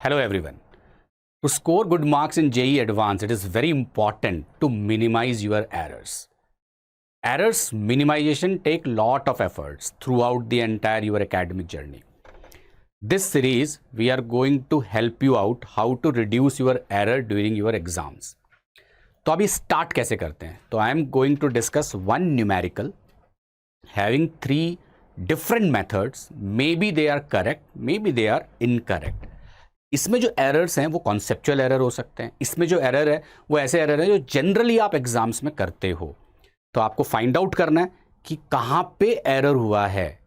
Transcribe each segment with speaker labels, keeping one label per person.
Speaker 1: Hello everyone. To score good marks in JEE Advanced, it is very important to minimize your errors. Errors minimization take lot of efforts throughout the entire your academic journey. This series, we are going to help you out how to reduce your error during your exams. तो अभी start कैसे करते हैं? तो I am going to discuss one numerical having three different methods. Maybe they are correct, maybe they are incorrect. इसमें जो errors हैं वो कॉन्सेप्चुअल एरर हो सकते हैं. इसमें जो एरर है वो ऐसे एरर है जो जनरली आप एग्जाम्स में करते हो. तो आपको फाइंड आउट करना है कि कहाँ पे एरर हुआ है.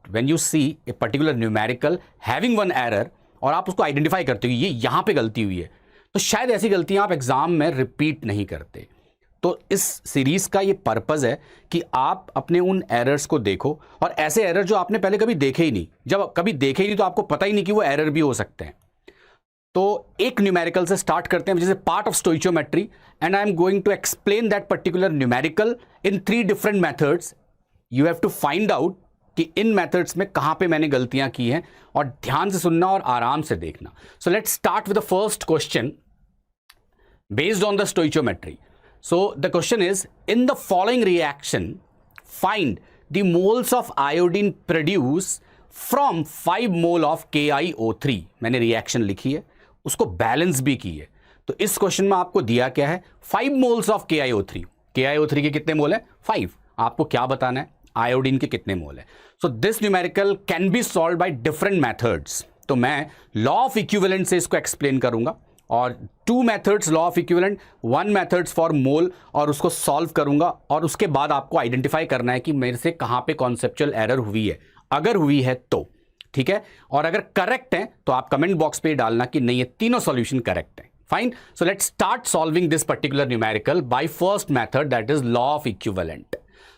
Speaker 1: When you see a particular numerical having one error और आप उसको आइडेंटिफाई करते हो ये यहाँ पे गलती हुई है, तो शायद ऐसी गलतियाँ आप एग्जाम में रिपीट नहीं करते. तो इस सीरीज का ये पर्पज़ है कि आप अपने उन एरर्स को देखो और ऐसे एरर जो आपने पहले कभी देखे ही नहीं, जब कभी देखे ही नहीं तो आपको पता ही नहीं कि वो एरर भी हो सकते हैं. तो एक न्यूमेरिकल से स्टार्ट करते हैं जैसे part of stoichiometry, and I am going to explain that particular numerical in three different methods. You have to find out कि इन मेथड्स में कहां पे मैंने गलतियां की हैं, और ध्यान से सुनना और आराम से देखना. So let's start with the first question based on the stoichiometry. So the question is, in the following reaction find the moles of iodine produce from 5 mole of KiO3. मैंने रिएक्शन लिखी है, उसको बैलेंस भी की है. तो इस question में आपको दिया क्या है, 5 मोल्स ऑफ KiO3. KiO3 के कितने मोल है? 5. आपको क्या बताना है, आयोडीन के कितने मोल है. So this numerical can be solve by different methods. तो मैं लॉ ऑफ इक्विवेलेंट से इसको एक्सप्लेन करूंगा, और 2 methods law of equivalent, 1 methods for mole, और उसको सॉल्व करूंगा. और उसके बाद आपको आइडेंटिफाई करना है कि मेरे से कहां पे कॉन्सेप्चुअल एरर हुई है, अगर हुई है तो ठीक है. और अगर करेक्ट है तो आप कमेंट बॉक्स पे डालना कि नहीं ये तीनों सॉल्यूशन करेक्ट है. Fine. So let's start solving this particular numerical by first method, that is law of equivalent.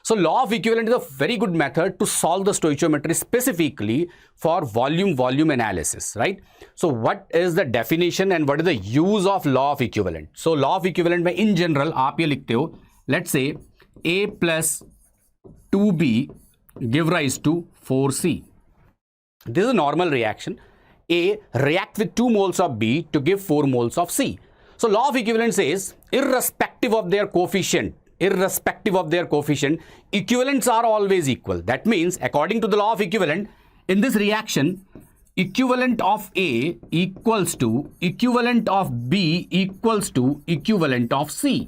Speaker 1: So law of equivalent is a very good method to solve the stoichiometry specifically for volume analysis, right? So what is the definition and what is the use of law of equivalent? So law of equivalent में in general आप ये लिखते हो, let's say A plus 2B give rise to 4C. This is a normal reaction. A react with 2 moles of B to give 4 moles of C. So law of equivalent says irrespective of their coefficient, equivalents are always equal. That means according to the law of equivalent, in this reaction equivalent of A equals to equivalent of B equals to equivalent of C.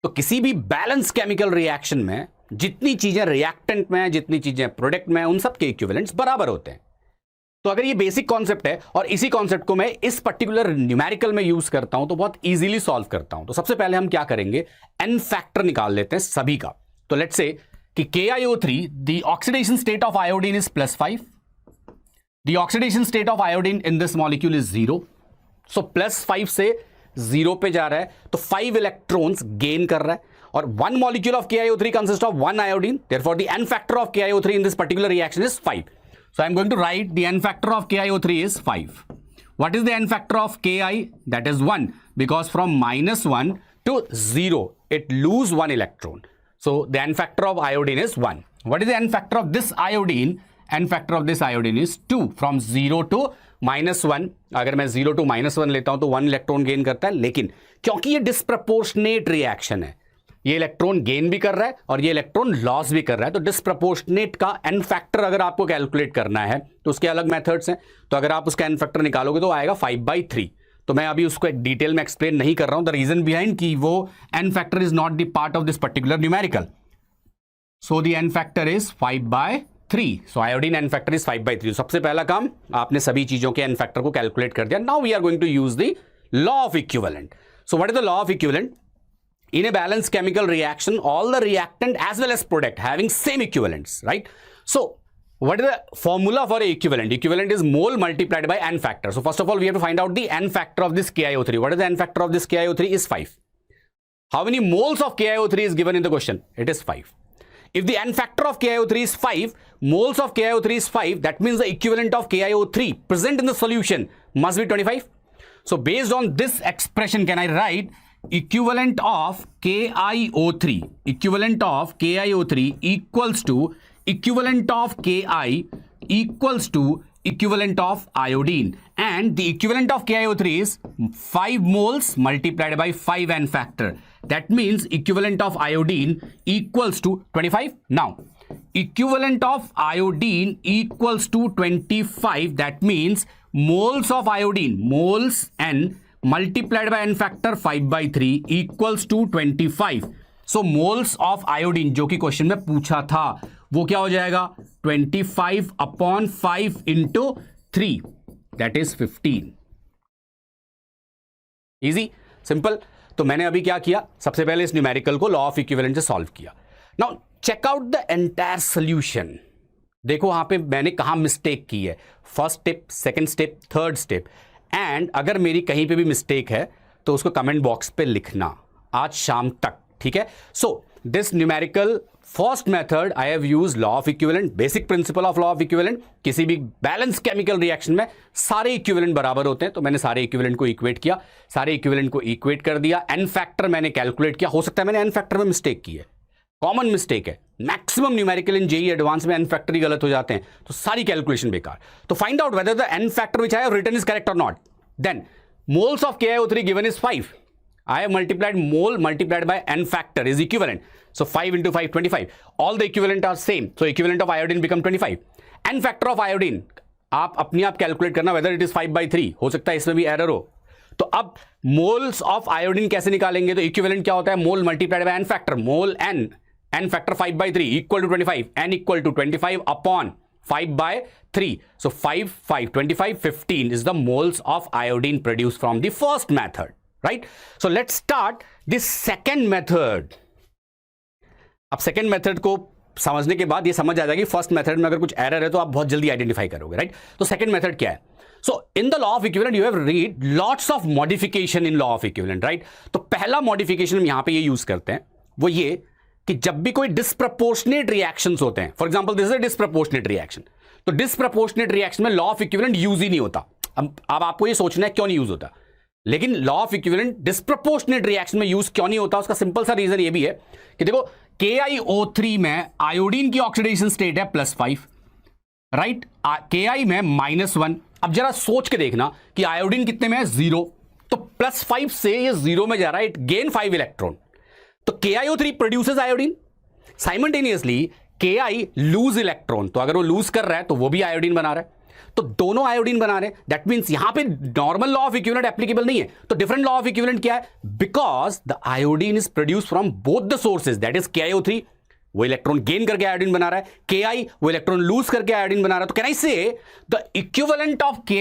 Speaker 1: तो किसी भी balance chemical reaction में जितनी चीजें reactant में, जितनी चीजें product में, उन सब के इक्विवेलेंट्स बराबर होते हैं. तो अगर ये बेसिक कॉन्सेप्ट है और इसी कॉन्सेप्ट को मैं इस पर्टिकुलर न्यूमेरिकल में यूज करता हूं तो बहुत इजीली सॉल्व करता हूं. तो सबसे पहले हम क्या करेंगे, एन फैक्टर निकाल लेते हैं सभी का. तो लेट्स से कि KiO3, the oxidation state of iodine is +5, the oxidation state of iodine in this molecule is 0. सो +5 से 0 पे जा रहा है तो 5 इलेक्ट्रॉन्स गेन कर रहा है, और 1 molecule of KiO3 consists of 1 iodine. Therefore the n factor of KiO3 in this particular reaction is 5. So I am going to write the n factor of KiO3 is 5. What is the n factor of Ki? That is 1, because from -1 to 0 it lose 1 electron. So the n factor of iodine is 1. What is the n factor of this iodine? N factor of this iodine is 2. From 0 to -1, अगर मैं 0 to -1 लेता हूं तो 1 electron gain करता है, लेकिन क्योंकि ये डिस्प्रपोर्शनेट रिएक्शन है, ये इलेक्ट्रॉन गेन भी कर रहा है और ये इलेक्ट्रॉन लॉस भी कर रहा है, तो डिस्प्रपोर्शनेट का एन फैक्टर अगर आपको कैलकुलेट करना है तो उसके अलग मेथड्स हैं. तो अगर आप उसका एन फैक्टर निकालोगे तो आएगा 5/3. तो मैं अभी उसको एक डिटेल में एक्सप्लेन नहीं कर रहा हूं, द रीजन बिहाइंड कि वो N factor is not the part of this particular numerical. So the N factor is 5/3. So iodine N factor is 5/3. सबसे पहला काम आपने सभी चीजों के एन फैक्टर को कैलकुलेट कर दिया. Now we are going to use the law of equivalent. So what is the law of equivalent? In a balanced chemical reaction, all the reactant as well as product having same equivalents, right? So what is the formula for a equivalent? Equivalent is mole multiplied by n factor. So first of all we have to find out the n factor of this KiO3. What is the n factor of this KiO3? Is 5. How many moles of KiO3 is given in the question? It is 5. If the n factor of KiO3 is 5, moles of KiO3 is 5, that means the equivalent of KiO3 present in the solution must be 25. So based on this expression, can I write equivalent of KiO3 equals to equivalent of Ki equals to equivalent of iodine, and the equivalent of KiO3 is 5 moles multiplied by 5 n factor. That means equivalent of iodine equals to 25. Now equivalent of iodine equals to 25. That means moles of iodine, moles n multiplied by n factor 5 by 3 equals to 25. So moles of iodine जो कि question में पूछा था वो क्या हो जाएगा 25 upon 5 into 3, that is 15. Easy, simple. तो मैंने अभी क्या किया, सबसे पहले इस न्यूमेरिकल को लॉ ऑफ इक्विवेलेंट से सॉल्व किया. Now check out the entire solution. देखो वहां पे मैंने कहां मिस्टेक की है, first step, second step, third step. And अगर मेरी कहीं पे भी मिस्टेक है तो उसको कमेंट बॉक्स पे लिखना आज शाम तक, ठीक है. So this numerical first method I have used law of equivalent, basic principle of law of equivalent. किसी भी बैलेंस केमिकल रिएक्शन में सारे इक्विवेलेंट बराबर होते हैं, तो मैंने सारे इक्विवेलेंट को इक्वेट किया, सारे इक्विवेलेंट को इक्वेट कर दिया. एन फैक्टर मैंने कैलकुलेट किया. हो सकता है मैंने एन फैक्टर में मिस्टेक की है, कॉमन मिस्टेक है. Maximum numerical in JEE advance में एन फैक्टर ही गलत हो जाते हैं, तो सारी कैलकुलेशन बेकार. तो find out whether the N factor which I have written is correct और नॉट. Then moles of KiO3 given is 5. I have multiplied mole multiplied by n factor is equivalent. So 5 into 5, 25. All the equivalent are same. So equivalent of iodine become 25. N factor of iodine आप अपने आप calculate करना whether it is 5 by 3. हो सकता है इसमें भी error हो. तो अब moles of iodine कैसे निकालेंगे, तो equivalent क्या होता है, mole multiplied by n factor. Mole n factor 5 by 3 equal to 25. N equal to 25 upon 5 by 3. So 5, 5, 25, 15 is the moles of iodine produced from the first method, right? So let's start this second method. अब second method को समझने के बाद ये समझ आ जाएगी first method में अगर कुछ एरर है तो आप बहुत जल्दी आइडेंटिफाई करोगे, राइट? तो सेकंड मेथड क्या है? So in the law of equivalent you have read lots of modification in law of equivalent, right? तो पहला मॉडिफिकेशन हम यहां पे ये यूज करते हैं, वो ये कि जब भी कोई डिस्प्रपोर्शनेट रिएक्शंस होते हैं, for example this is a disproportionate reaction, तो डिस्प्रपोर्शनेट रिएक्शन में लॉ ऑफ इक्विवेलेंट यूज ही नहीं होता. अब आपको ये सोचना है क्यों नहीं यूज होता, लेकिन law of equivalent disproportionate reaction में यूज क्यों नहीं होता, उसका सिंपल सा रीजन ये भी है कि देखो KiO3 में आयोडीन की ऑक्सीडेशन स्टेट है +5, राइट? Ki में -1. अब जरा सोच के देखना कि आयोडीन कितने में है, 0, तो +5 से ये 0 में जा रहा है, इट गेन 5 इलेक्ट्रॉन. तो KiO3 produces iodine, simultaneously Ki loose electron, तो अगर वो लूज कर रहा है तो वो भी आयोडीन बना रहा है, तो दोनों आयोडीन बना रहे हैं. दैट मींस यहां पे normal law of equivalent applicable नहीं है. तो डिफरेंट लॉ ऑफ इक्विवेलेंट क्या है, because the iodine is produced from both the sources, that is KiO3 वो इलेक्ट्रॉन गेन करके आयोडीन बना रहा है, Ki वो इलेक्ट्रॉन लूज करके आयोडीन बना रहा है. तो can I say the equivalent of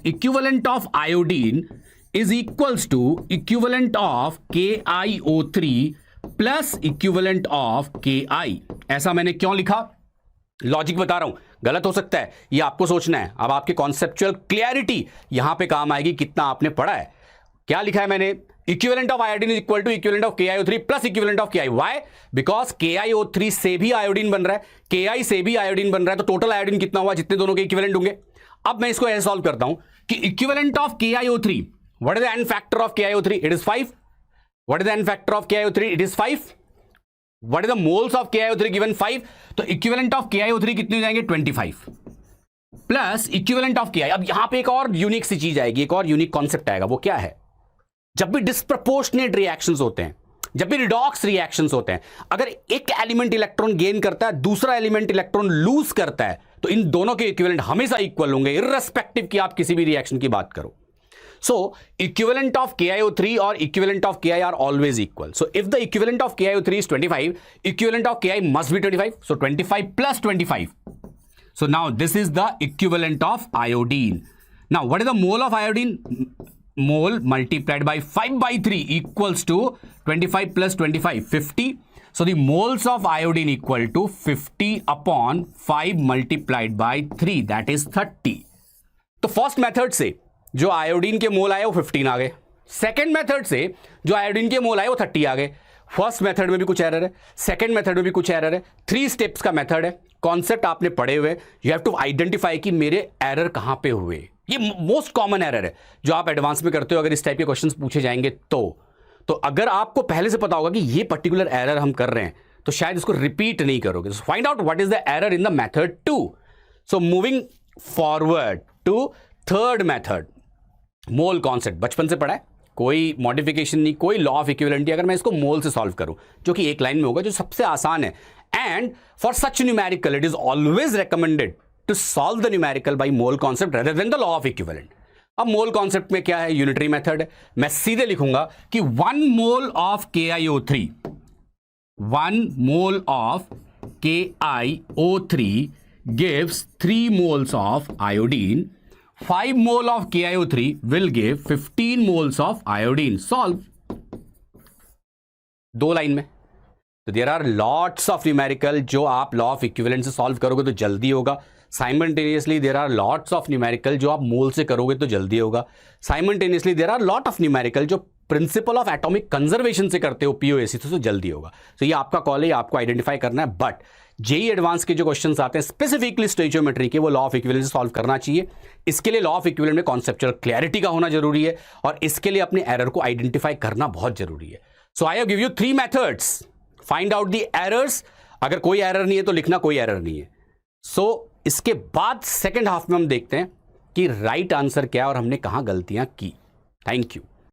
Speaker 1: equivalent of iodine is equals to equivalent of KiO3 plus equivalent of Ki. ऐसा मैंने क्यों लिखा, लॉजिक बता रहा हूं, गलत हो सकता है, ये आपको सोचना है. अब आपकी कॉन्सेप्चुअल क्लियरिटी यहां पे काम आएगी, कितना आपने पढ़ा है. क्या लिखा है मैंने, equivalent of iodine is equal to equivalent of KiO3 plus equivalent of Ki. Why? Because KiO3 से भी आयोडीन बन रहा है, Ki से भी आयोडीन बन रहा है, तो टोटल आयोडीन कितना हुआ, जितने दोनों के इक्विवेलेंट होंगे. अब मैं इसको ऐसे सॉल्व करता हूं कि equivalent of KiO3, what is the N factor of KiO3, it is 5. What is the N factor of KiO3, it is 5. What is the moles of KiO3 given 5, तो इक्विवेलेंट ऑफ KiO3 कितने हो जाएंगे, 25 plus equivalent of Ki. अब यहां पे एक और unique सी चीज आएगी, एक और यूनिक कॉन्सेप्ट आएगा. वो क्या है, जब भी डिस्प्रपोर्शनेट रिएक्शंस होते हैं, जब भी रिडॉक्स रिएक्शंस होते हैं, अगर एक एलिमेंट इलेक्ट्रॉन गेन करता है, दूसरा एलिमेंट इलेक्ट्रॉन लूज करता है, तो इन दोनों के इक्विवेलेंट हमेशा इक्वल होंगे, इर्रेस्पेक्टिव कि आप किसी भी रिएक्शन की बात करो. So equivalent of KiO3 or equivalent of Ki are always equal. So if the equivalent of KiO3 is 25, equivalent of Ki must be 25. So 25 plus 25. So now this is the equivalent of iodine. Now what is the mole of iodine? Mole multiplied by 5 by 3 equals to 25 plus 25, 50. So the moles of iodine equal to 50 upon 5 multiplied by 3, that is 30. तो first method से जो iodine के मोल आए वो 15 आ गए, second method से जो iodine के मोल आए वो 30 आ गए. फर्स्ट मेथड में भी कुछ एरर है, सेकेंड मेथड में भी कुछ एरर है. 3 स्टेप्स का मेथड है, कॉन्सेप्ट आपने पढ़े हुए, यू हैव टू आइडेंटिफाई कि मेरे एरर कहां पे हुए. ये मोस्ट कॉमन एरर है जो आप एडवांस में करते हो अगर इस टाइप के क्वेश्चंस पूछे जाएंगे तो अगर आपको पहले से पता होगा कि ये पर्टिकुलर एरर हम कर रहे हैं तो शायद इसको रिपीट नहीं करोगे. Find out what is the error in the method 2. So moving forward to third method, mole concept बचपन से पढ़ा है, कोई मॉडिफिकेशन नहीं, कोई लॉ ऑफ इक्विवेलेंटी। अगर मैं इसको मोल से सॉल्व करूं, जो कि एक लाइन में होगा, जो सबसे आसान है, and for such numerical it is always recommended to solve the numerical by mole concept rather than the law of equivalent. अब मोल कॉन्सेप्ट में क्या है, यूनिटरी मेथड है। मैं सीधे लिखूंगा कि 1 mole of KiO3, 1 mole of KiO3 gives 3 moles of iodine. 5 mole of KiO3 will give 15 moles of iodine. Solve. 2 line में। तो there are lots of numerical जो आप लॉ ऑफ इक्विवेलेंट से सॉल्व करोगे तो जल्दी होगा। Simultaneously there are lots of numerical जो आप मोल से करोगे तो जल्दी होगा। Simultaneously there are lot of numerical जो प्रिंसिपल ऑफ एटॉमिक कंजर्वेशन से करते हो, POAC, तो जल्दी होगा। तो ये आपका कॉल है, आपको आइडेंटिफाई करना है। बट जेईई एडवांस के जो क्वेश्चंस आते हैं स्पेसिफिकली स्टोइचियोमेट्री के, वो लॉ ऑफ इक्विवेलेंस से सॉल्व करना चाहिए। इसके लिए लॉ ऑफ इक्विवेलेंट में कॉन्सेप्चुअल क्लैरिटी का होना जरूरी है, और इसके लिए अपने एरर को आइडेंटिफाई करना बहुत जरूरी है। So I have give you 3 methods, find out the errors. अगर कोई एरर नहीं है तो लिखना कोई एरर नहीं है। सो इसके बाद सेकेंड हाफ में हम देखते हैं कि राइट आंसर क्या है और हमने कहां गलतियां की। Thank you.